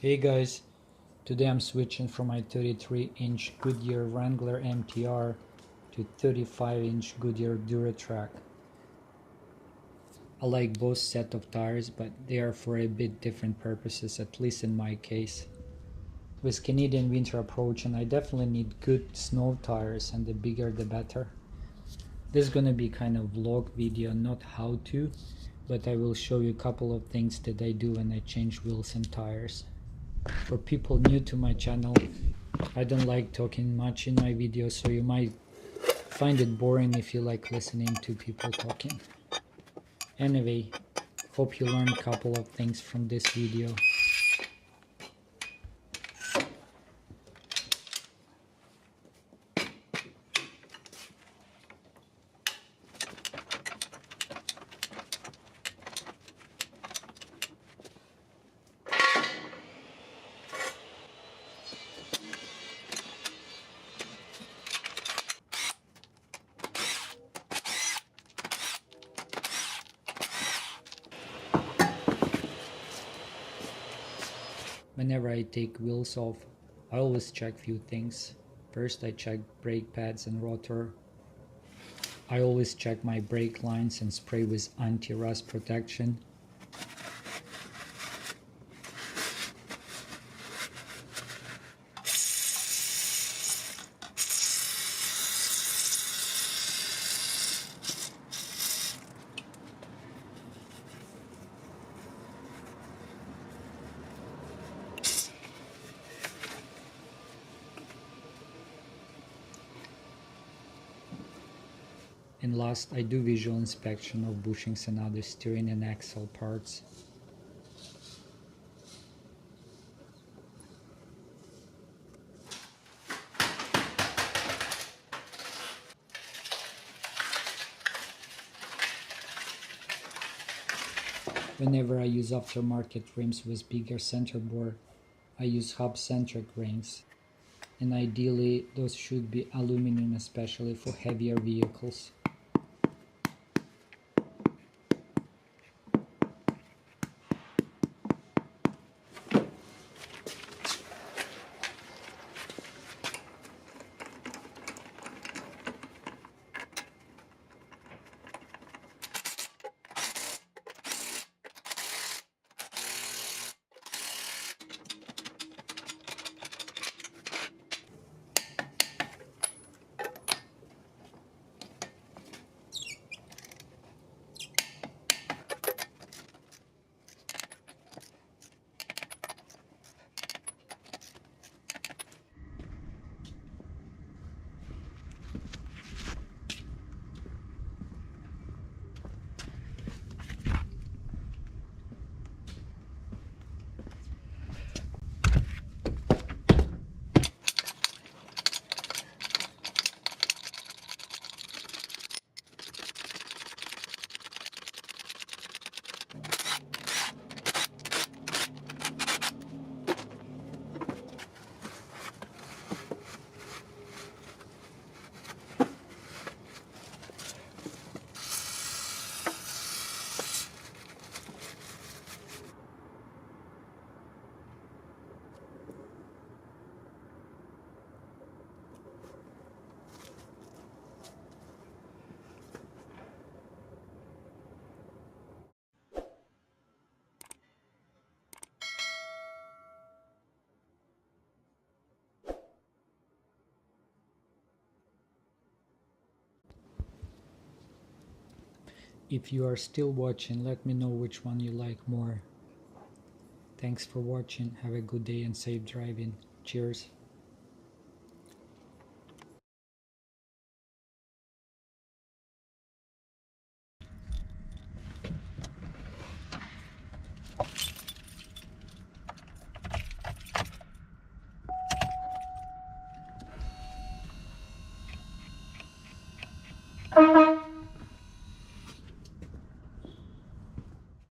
Hey guys, today I'm switching from my 33-inch Goodyear Wrangler MTR to 35-inch Goodyear Duratrac. I like both set of tires, but they are for a bit different purposes, at least in my case. With Canadian winter approaching, I definitely need good snow tires, and the bigger the better. This is gonna be kind of vlog video, not how to, but I will show you a couple of things that I do when I change wheels and tires. For people new to my channel, I don't like talking much in my videos, so you might find it boring if you like listening to people talking. Anyway, hope you learned a couple of things from this video. Whenever I take wheels off, I always check few things. First, I check brake pads and rotor. I always check my brake lines and spray with anti-rust protection. And last, I do visual inspection of bushings and other steering and axle parts. Whenever I use aftermarket rims with bigger center bore, I use hub-centric rings. And ideally, those should be aluminum, especially for heavier vehicles. If you are still watching, let me know which one you like more. Thanks for watching, have a good day and safe driving. Cheers.